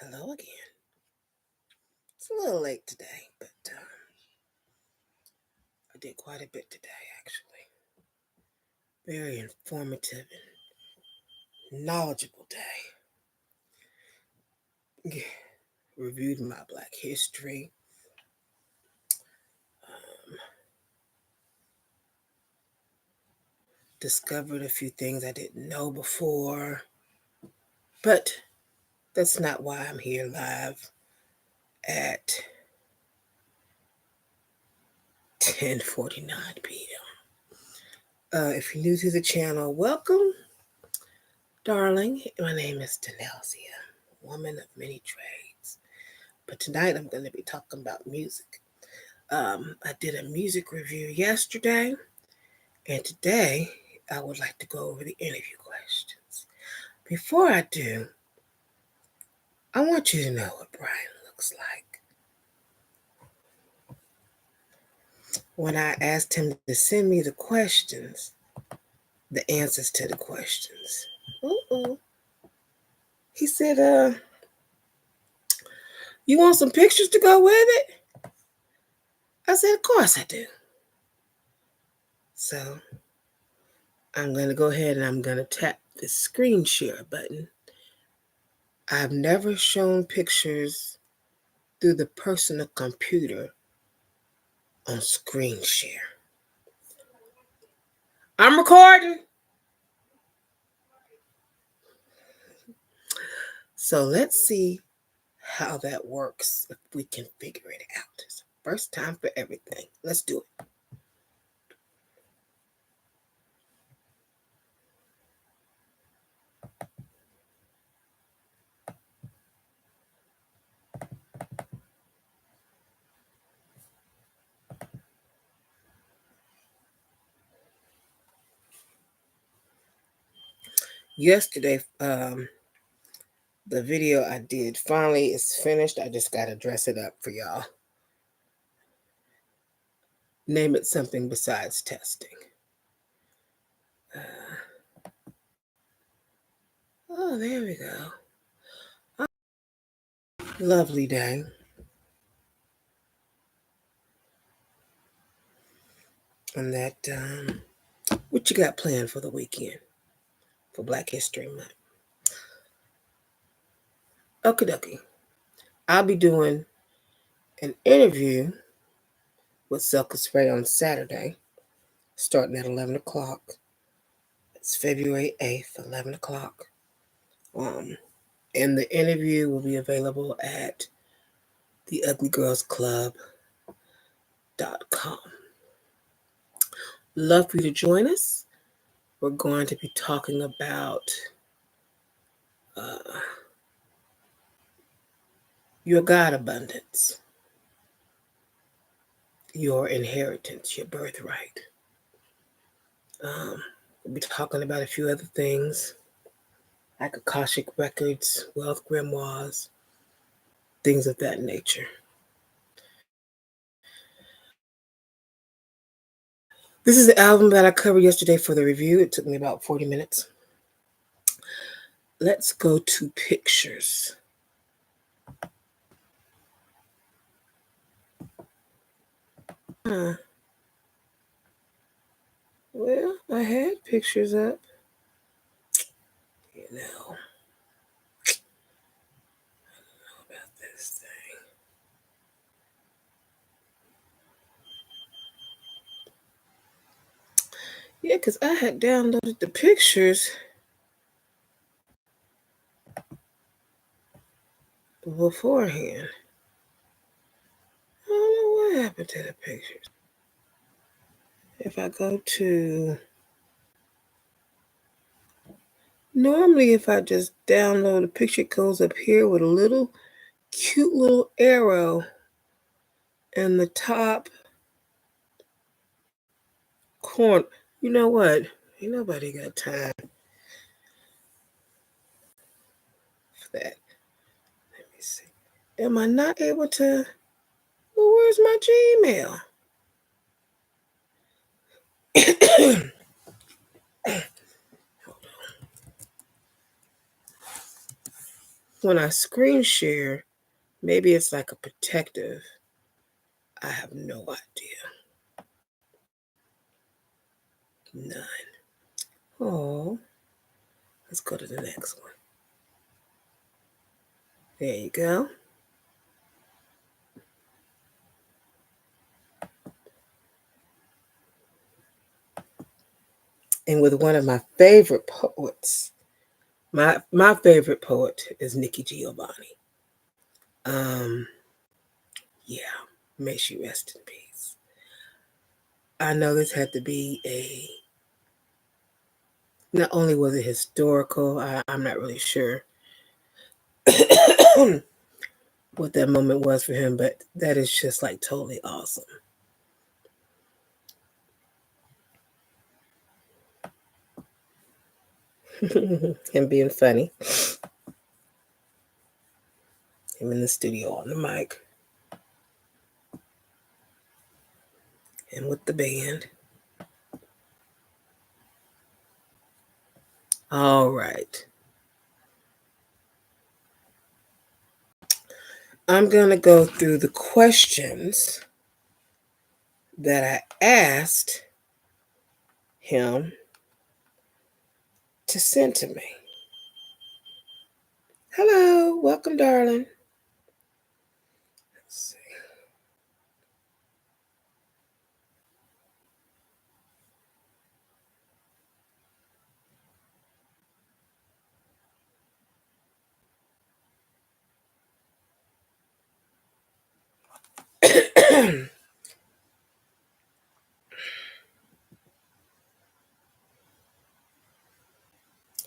Hello again. It's a little late today, but I did quite a bit today, actually. Very informative and knowledgeable day. Yeah. Reviewed my Black history. Discovered a few things I didn't know before. But that's not why I'm here live at 10:49 p.m. If you're new to the channel, welcome, darling. My name is Denelsia, woman of many trades. But tonight I'm going to be talking about music. I did a music review yesterday, and today I would like to go over the interview questions. Before I do, I want you to know what Bryan looks like. When I asked him to send me the questions, the answers to the questions, he said, you want some pictures to go with it? I said, of course I do. So I'm going to go ahead and I'm going to tap the screen share button. I've never shown pictures through the personal computer on screen share. I'm recording. So let's see how that works, if we can figure it out. It's the first time for everything. Let's do it. Yesterday, the video I did finally is finished. I just got to dress it up for y'all. Name it something besides testing. Oh, there we go. Lovely day. And that, what you got planned for the weekend for Black History Month? Okie dokie. I'll be doing an interview with Selka Spray on Saturday, starting at 11 o'clock. It's February 8th, 11 o'clock. And the interview will be available at theuglygirlsclub.com. Love for you to join us. We're going to be talking about your God abundance, your inheritance, your birthright. We'll be talking about a few other things like Akashic records, wealth grimoires, things of that nature. This is the album that I covered yesterday for the review. It took me about 40 minutes. Let's go to pictures. Well, I had pictures up. I don't know about this thing. Yeah, because I had downloaded the pictures beforehand. I don't know what happened to the pictures. If I go to... Normally, if I just download a picture, it goes up here with a little cute little arrow in the top corner. You know what? Ain't nobody got time for that. Let me see. Am I not able to? Well, where's my Gmail? when I screen share, maybe it's like a protective. I have no idea. None. Oh, let's go to the next one. There you go. And with one of my favorite poets, my favorite poet is Nikki Giovanni. Um, yeah, may she rest in peace. I know this had to be not only was it historical, I'm not really sure what that moment was for him, but that is just like totally awesome. Him being funny. Him in the studio on the mic. And with the band. All right. I'm going to go through the questions that I asked him to send to me. Hello, welcome, darling. Let's see.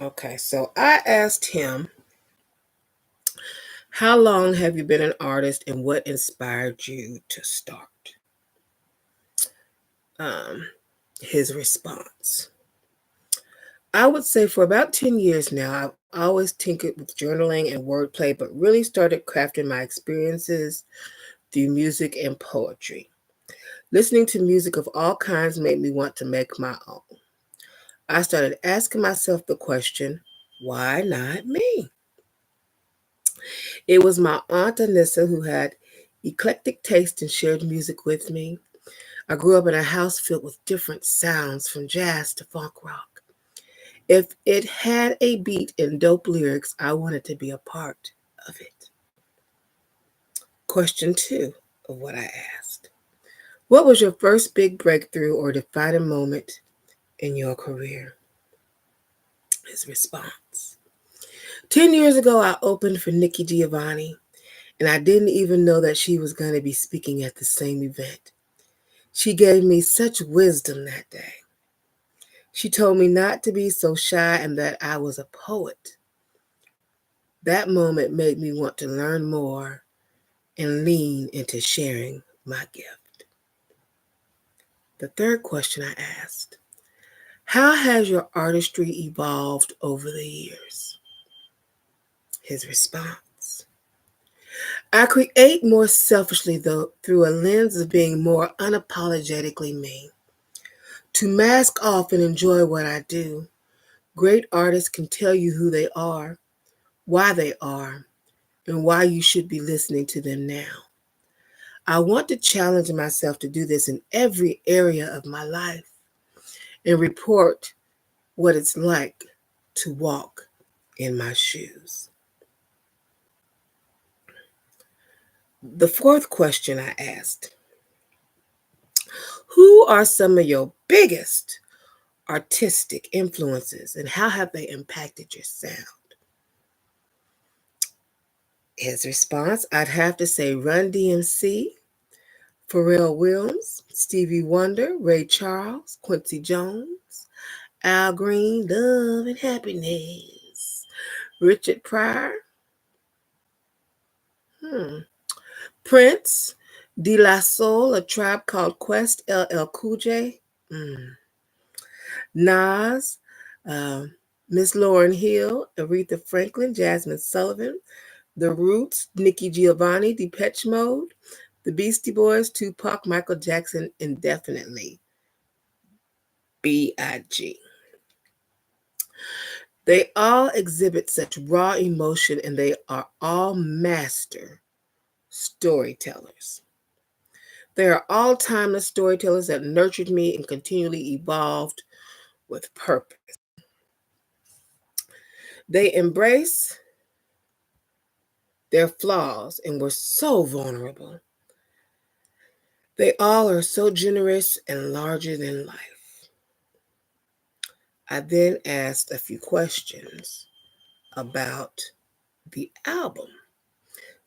Okay, so I asked him, how long have you been an artist and what inspired you to start? His response. I would say for about 10 years now, I've always tinkered with journaling and wordplay, but really started crafting my experiences through music and poetry. Listening to music of all kinds made me want to make my own. I started asking myself the question, why not me? It was my aunt Anissa who had eclectic taste and shared music with me. I grew up in a house filled with different sounds from jazz to funk rock. If it had a beat and dope lyrics, I wanted to be a part of it. Question 2 of what I asked. What was your first big breakthrough or defining moment in your career? His response. 10 years ago, I opened for Nikki Giovanni, and I didn't even know that she was going to be speaking at the same event. She gave me such wisdom that day. She told me not to be so shy and that I was a poet. That moment made me want to learn more and lean into sharing my gift. The third question I asked, how has your artistry evolved over the years? His response, I create more selfishly though through a lens of being more unapologetically me. To mask off and enjoy what I do, great artists can tell you who they are, and why you should be listening to them now. I want to challenge myself to do this in every area of my life and report what it's like to walk in my shoes. The fourth question I asked, who are some of your biggest artistic influences and how have they impacted your sound? His response, I'd have to say Run DMC, Pharrell Williams, Stevie Wonder, Ray Charles, Quincy Jones, Al Green, Love and Happiness, Richard Pryor, Prince, De La Soul, A Tribe Called Quest, LL Cool J, Nas, Miss Lauryn Hill, Aretha Franklin, Jasmine Sullivan, The Roots, Nikki Giovanni, Depeche Mode, The Beastie Boys, Tupac, Michael Jackson, indefinitely, B.I.G. They all exhibit such raw emotion and they are all master storytellers. They are all timeless storytellers that nurtured me and continually evolved with purpose. They embrace their flaws and were so vulnerable. They all are so generous and larger than life. I then asked a few questions about the album.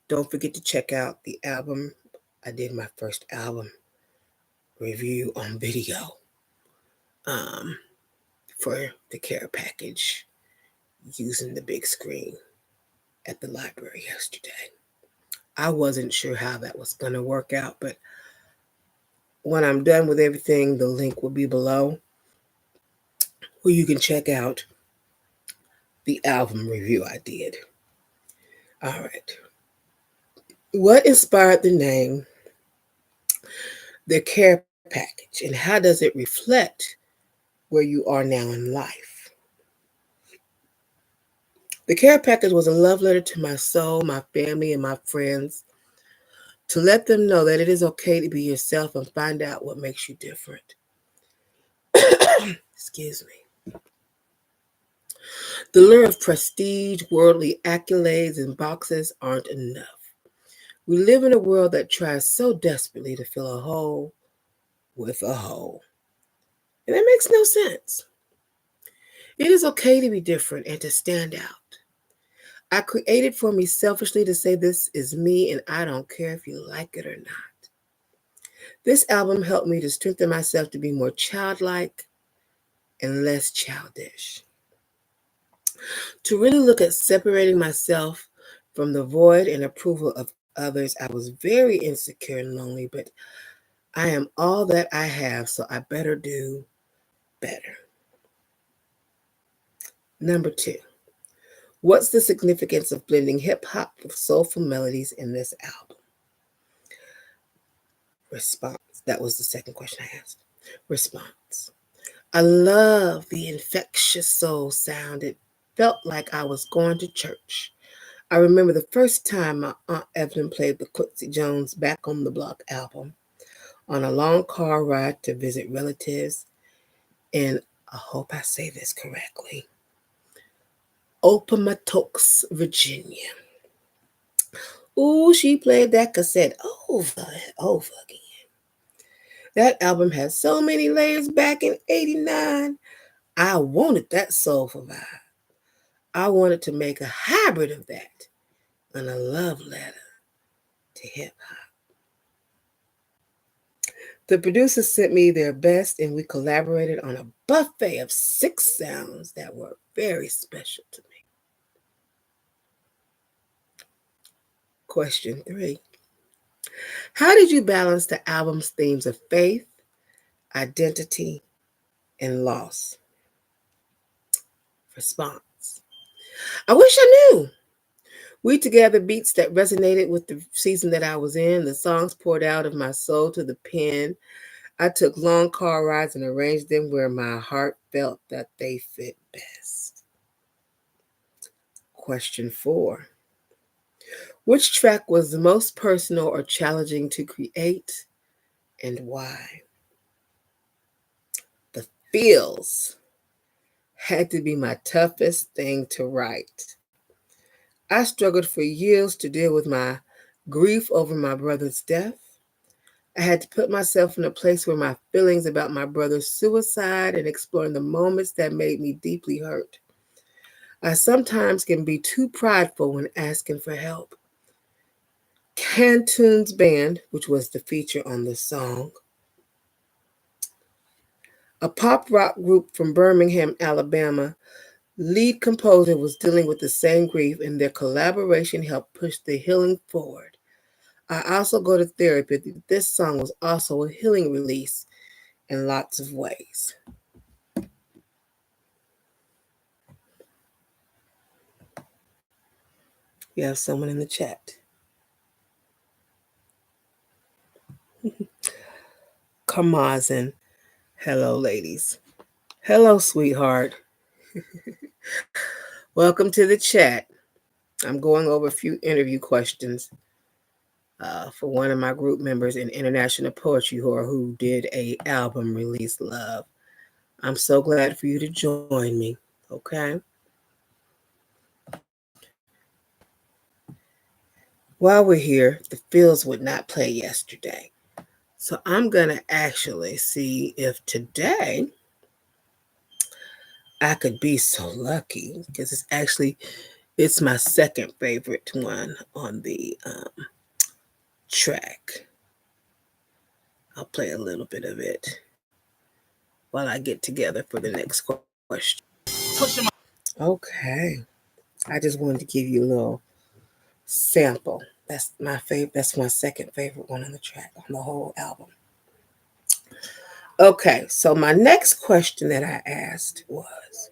Don't forget to check out the album. I did my first album review on video um, for the care package using the big screen at the library yesterday. I wasn't sure how that was going to work out, but when I'm done with everything, the link will be below where you can check out the album review I did. All right. What inspired the name, the care package, and how does it reflect where you are now in life? The care package was a love letter to my soul, my family, and my friends to let them know that it is okay to be yourself and find out what makes you different. Excuse me. The lure of prestige, worldly accolades, and boxes aren't enough. We live in a world that tries so desperately to fill a hole with a hole. And that makes no sense. It is okay to be different and to stand out. I created for me selfishly to say this is me and I don't care if you like it or not. This album helped me to strengthen myself to be more childlike and less childish. To really look at separating myself from the void and approval of others, I was very insecure and lonely, but I am all that I have, so I better do better. Number two, what's the significance of blending hip hop with soulful melodies in this album? Response. That was the second question I asked. Response. I love the infectious soul sound. It felt like I was going to church. I remember the first time my Aunt Evelyn played the Quincy Jones Back on the Block album on a long car ride to visit relatives in, I hope I say this correctly, Opematokes, Virginia. Ooh, she played that cassette over and over again. That album had so many layers back in 89. I wanted that soulful vibe. I wanted to make a hybrid of that and a love letter to hip hop. The producers sent me their best and we collaborated on a buffet of 6 sounds that were very special to me. Question 3. How did you balance the album's themes of faith, identity, and loss? Response. I wish I knew. We together beats that resonated with the season that I was in. The songs poured out of my soul to the pen. I took long car rides and arranged them where my heart felt that they fit best. Question 4. Which track was the most personal or challenging to create and why? The feels had to be my toughest thing to write. I struggled for years to deal with my grief over my brother's death. I had to put myself in a place where my feelings about my brother's suicide and exploring the moments that made me deeply hurt. I sometimes can be too prideful when asking for help. Cantoon's Band, which was the feature on the song, a pop rock group from Birmingham, Alabama, lead composer was dealing with the same grief, and their collaboration helped push the healing forward. I also go to therapy. This song was also a healing release in lots of ways. We have someone in the chat. Kamazin. Hello, ladies. Hello, sweetheart. Welcome to the chat. I'm going over a few interview questions for one of my group members in International Poetry who did a album release, Love. I'm so glad for you to join me. Okay. While we're here, the Fields would not play yesterday. So I'm going to actually see if today I could be so lucky because it's my second favorite one on the track. I'll play a little bit of it while I get together for the next question. Okay. I just wanted to give you a little sample. That's my favorite. That's my second favorite one on the track on the whole album. Okay, so my next question that I asked was,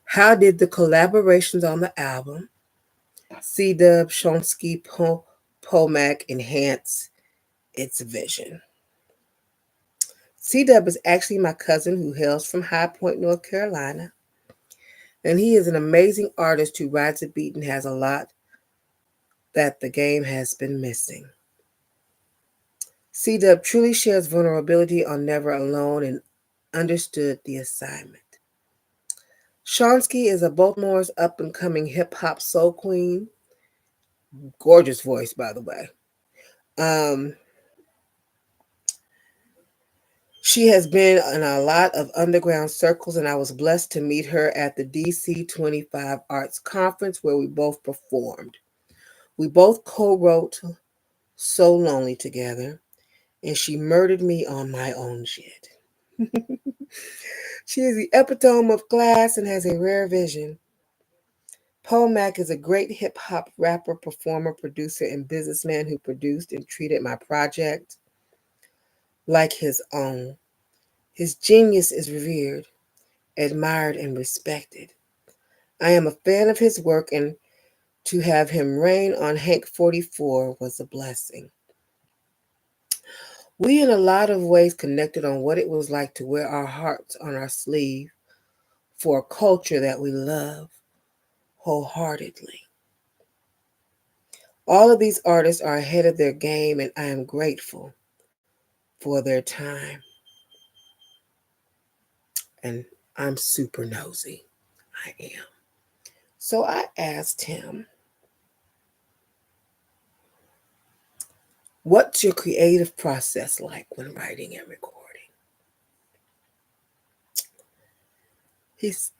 how did the collaborations on the album, C-Dub, Shonsky, Pomac, enhance its vision? C-Dub is actually my cousin who hails from High Point, North Carolina, and he is an amazing artist who rides a beat and has a lot that the game has been missing. C-Dub truly shares vulnerability on Never Alone and understood the assignment. Shonsky is a Baltimore's up-and-coming hip-hop soul queen. Gorgeous voice, by the way. She has been in a lot of underground circles, and I was blessed to meet her at the DC 25 Arts Conference where we both performed. We both co-wrote So Lonely together, and she murdered me on my own shit. She is the epitome of class and has a rare vision. Pomac is a great hip hop rapper, performer, producer, and businessman who produced and treated my project like his own. His genius is revered, admired, and respected. I am a fan of his work, and to have him reign on Hank 44 was a blessing. We, in a lot of ways, connected on what it was like to wear our hearts on our sleeve for a culture that we love wholeheartedly. All of these artists are ahead of their game, and I am grateful for their time. And I'm super nosy. I am. So I asked him, what's your creative process like when writing and recording? His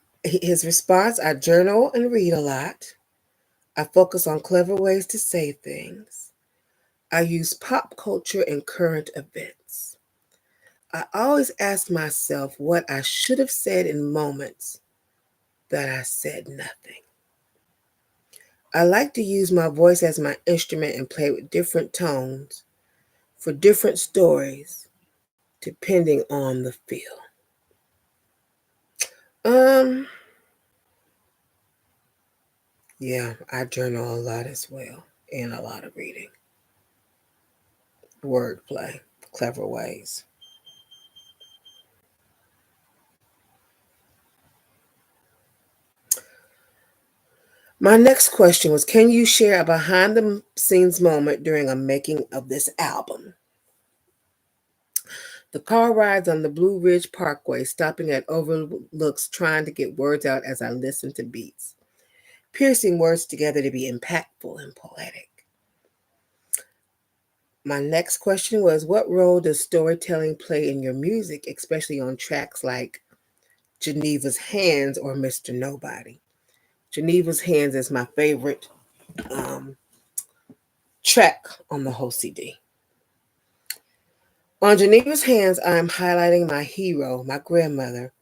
response, I journal and read a lot. I focus on clever ways to say things. I use pop culture and current events. I always ask myself what I should have said in moments that I said nothing. I like to use my voice as my instrument and play with different tones for different stories, depending on the feel. Um, yeah, I journal a lot as well, and a lot of reading. Wordplay, clever ways. My next question was, can you share a behind the scenes moment during a making of this album? The car rides on the Blue Ridge Parkway, stopping at overlooks, trying to get words out as I listen to beats, piercing words together to be impactful and poetic. My next question was, what role does storytelling play in your music, especially on tracks like Geneva's Hands or Mr. Nobody? Geneva's Hands is my favorite um, track on the whole CD. On Geneva's Hands, I am highlighting my hero, my grandmother,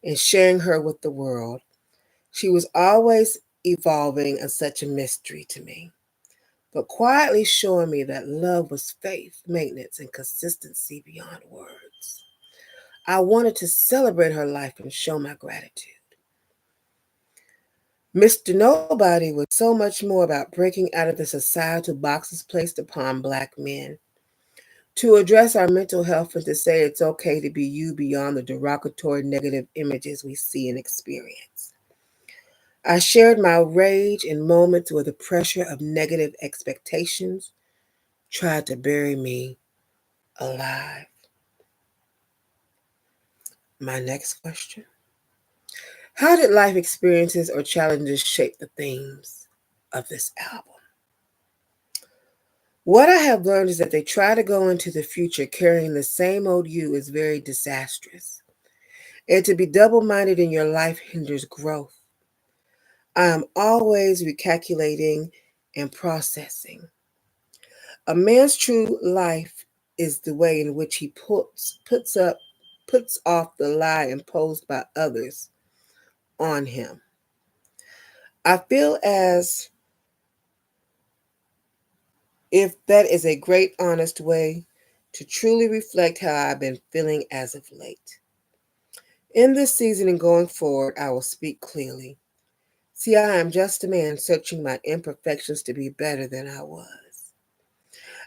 and sharing her with the world. She was always evolving and such a mystery to me, but quietly showing me that love was faith, maintenance, and consistency beyond words. I wanted to celebrate her life and show my gratitude. Mr. Nobody was so much more about breaking out of the societal boxes placed upon Black men, to address our mental health and to say it's okay to be you beyond the derogatory negative images we see and experience. I shared my rage in moments where the pressure of negative expectations tried to bury me alive. My next question: how did life experiences or challenges shape the themes of this album? What I have learned is that they try to go into the future carrying the same old you is very disastrous. And to be double minded in your life hinders growth. I am always recalculating and processing. A man's true life is the way in which he puts off the lie imposed by others on him. I feel as if that is a great honest way to truly reflect how I've been feeling as of late. In this season and going forward, I will speak clearly. See, I am just a man searching my imperfections to be better than I was.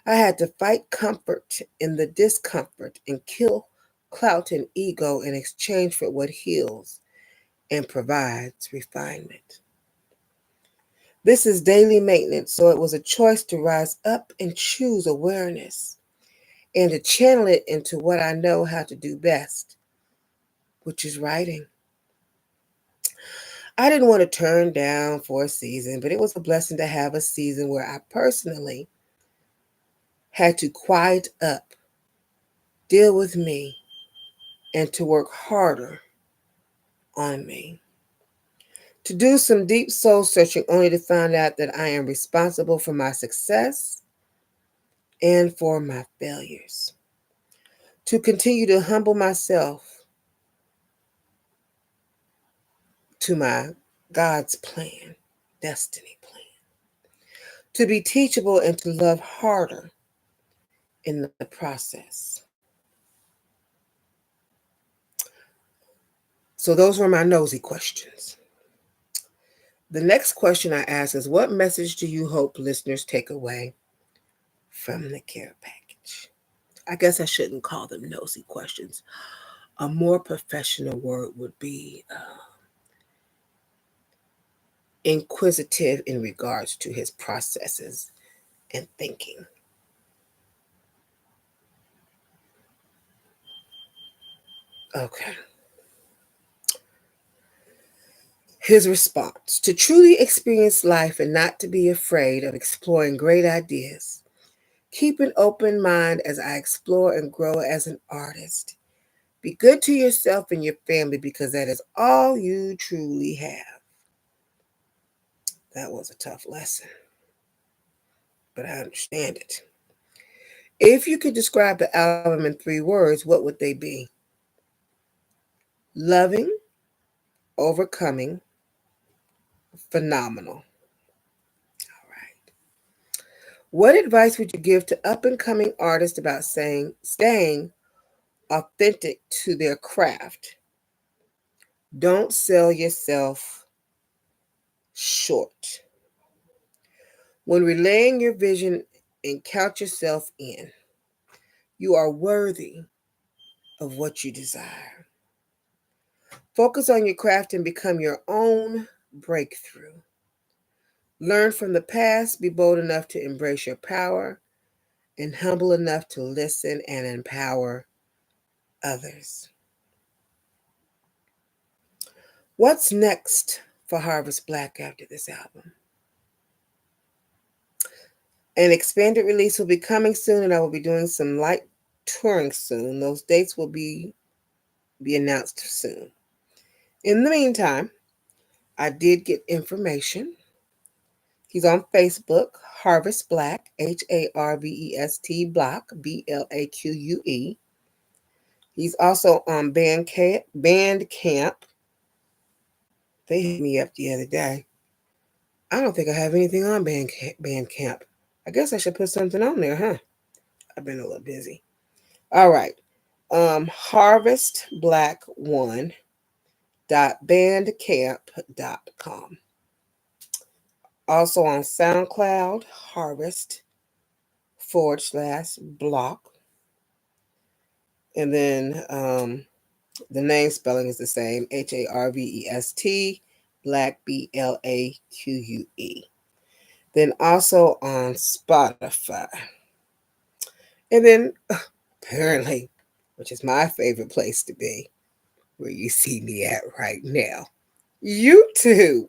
I had to fight comfort in the discomfort and kill clout and ego in exchange for what heals and provides refinement. This is daily maintenance, so it was a choice to rise up and choose awareness and to channel it into what I know how to do best, which is writing. I didn't want to turn down for a season, but it was a blessing to have a season where I personally had to quiet up, deal with me, and to work harder on me. To do some deep soul searching only to find out that I am responsible for my success and for my failures. To continue to humble myself to my God's plan, destiny plan. To be teachable and to love harder in the process. So those were my nosy questions. The next question I ask is, what message do you hope listeners take away from the care package? I guess I shouldn't call them nosy questions. A more professional word would be inquisitive in regards to his processes and thinking. Okay. His response: to truly experience life and not to be afraid of exploring great ideas. Keep an open mind as I explore and grow as an artist. Be good to yourself and your family because that is all you truly have. That was a tough lesson, but I understand it. If you could describe the album in 3 words, what would they be? Loving, overcoming, phenomenal. All right. What advice would you give to up and coming artists about staying authentic to their craft? Don't sell yourself short. When relaying your vision and count yourself in, you are worthy of what you desire. Focus on your craft and become your own breakthrough. Learn from the past, be bold enough to embrace your power, and humble enough to listen and empower others. What's next for Harvest Blaque after this album? An expanded release will be coming soon, and I will be doing some light touring soon. Those dates will be announced soon. In the meantime, I did get information. He's on Facebook, Harvest Blaque, Harvest Blaque. He's also on Bandcamp. They hit me up the other day. I don't think I have anything on Bandcamp. I guess I should put something on there, huh? I've been a little busy. All right. harvestblack1.bandcamp.com. Also on SoundCloud, Harvest /Block. And then the name spelling is the same, Harvest Blaque, Blaque. Then also on Spotify. And then apparently, which is my favorite place to be, where you see me at right now, YouTube.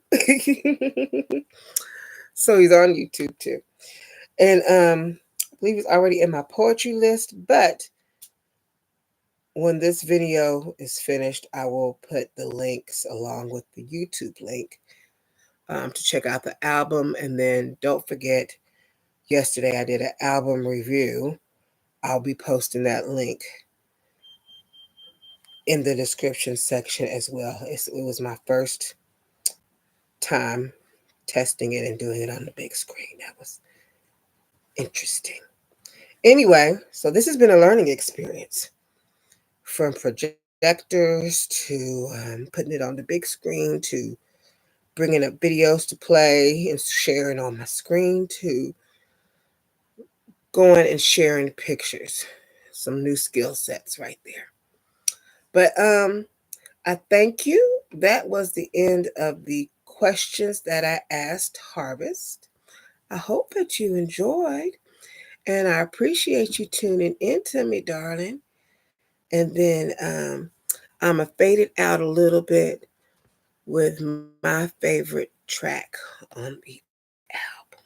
So he's on YouTube too. And I believe it's already in my poetry list, but when this video is finished, I will put the links along with the YouTube link to check out the album. And then don't forget, yesterday I did an album review. I'll be posting that link in the description section as well. It was my first time testing it and doing it on the big screen. That was interesting. Anyway, so this has been a learning experience, from projectors to putting it on the big screen, to bringing up videos to play and sharing on my screen, to going and sharing pictures. Some new skill sets right there. But I thank you. That was the end of the questions that I asked Harvest. I hope that you enjoyed, and I appreciate you tuning in to me, darling. And then I'm going to fade it out a little bit with my favorite track on the album.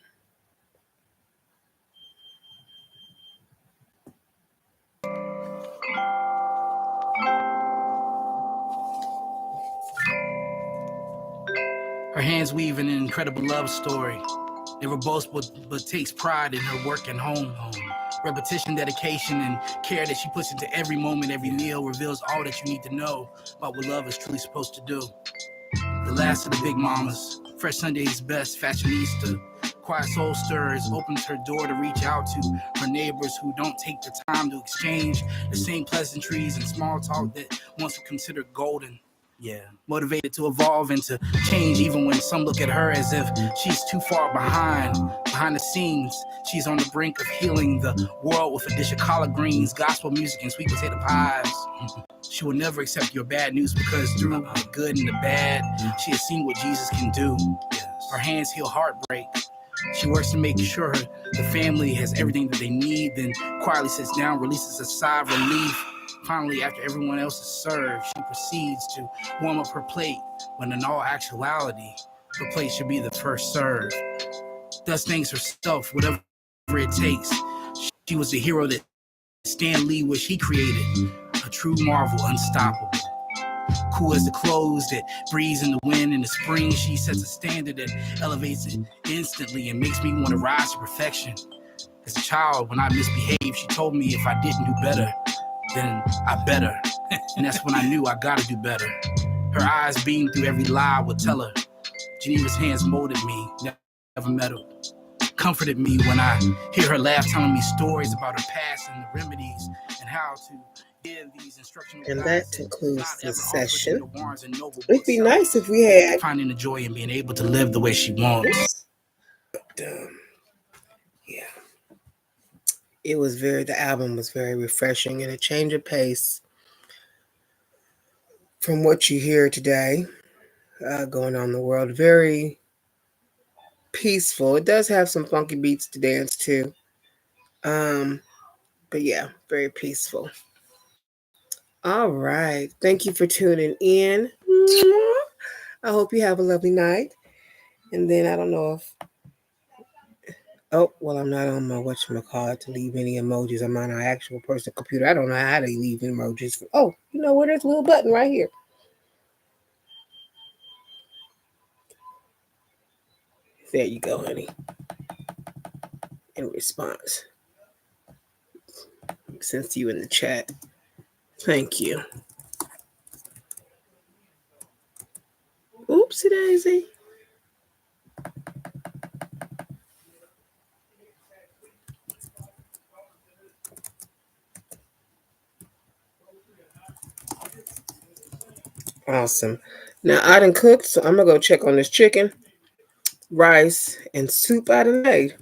Her hands weave an incredible love story. Never boasts but takes pride in her work and home. Repetition, dedication, and care that she puts into every moment, every meal reveals all that you need to know about what love is truly supposed to do. The last of the big mamas, fresh Sunday's best, fashionista. Quiet soul stirs, opens her door to reach out to her neighbors who don't take the time to exchange the same pleasantries and small talk that once were considered golden. Yeah, motivated to evolve and to change, even when some look at her as if she's too far behind. Behind the scenes, she's on the brink of healing the world with a dish of collard greens, gospel music, and sweet potato pies. She will never accept your bad news because through the good and the bad, she has seen what Jesus can do. Her hands heal heartbreak. She works to make sure the family has everything that they need, then quietly sits down, releases a sigh of relief. Finally, after everyone else is served, she proceeds to warm up her plate, when in all actuality, her plate should be the first served. Does things herself, whatever it takes. She was the hero that Stan Lee wished he created, a true marvel, unstoppable. Cool as the clothes that breeze in the wind. In the spring, she sets a standard that elevates it instantly and makes me want to rise to perfection. As a child, when I misbehaved, she told me if I didn't do better, then I better. And that's when I knew I gotta do better. Her eyes beamed through every lie I would tell her. Geneva's hands molded me, never meddled. Comforted me when I hear her laugh, telling me stories about her past and the remedies and how to give these instructional And guides that concludes this session. It'd It'd be nice if we had finding the joy in being able to live the way she wants. But, yeah, the album was very refreshing and a change of pace from what you hear today going on in the world. Very peaceful. It does have some funky beats to dance to. But yeah, very peaceful. All right. Thank you for tuning in. I hope you have a lovely night. And then I don't know if I'm not on my whatchamacallit to leave any emojis. I'm on our actual personal computer. I don't know how to leave emojis. You know what? There's a little button right here. There you go, honey. In response. Since you in the chat. Thank you. Oopsie daisy. Awesome. Now I done cooked, so I'm gonna go check on this chicken, rice, and soup I done made.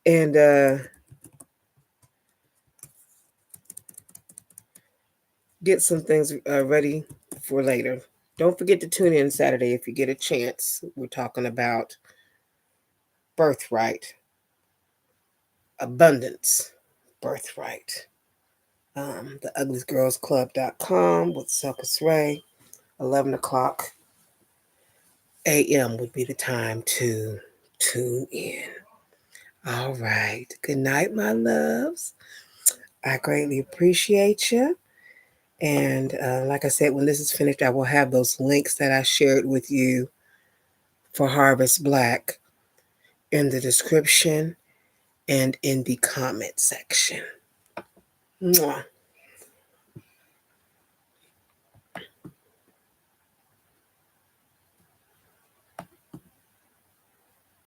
And get some things ready for later. Don't forget to tune in Saturday if you get a chance. We're talking about birthright, abundance, birthright. The uglysgirlsclub.com with Circus Ray. 11 o'clock a.m. would be the time to tune in. All right. Good night, my loves. I greatly appreciate you. And like I said, when this is finished, I will have those links that I shared with you for Harvest Black in the description and in the comment section. Mwah.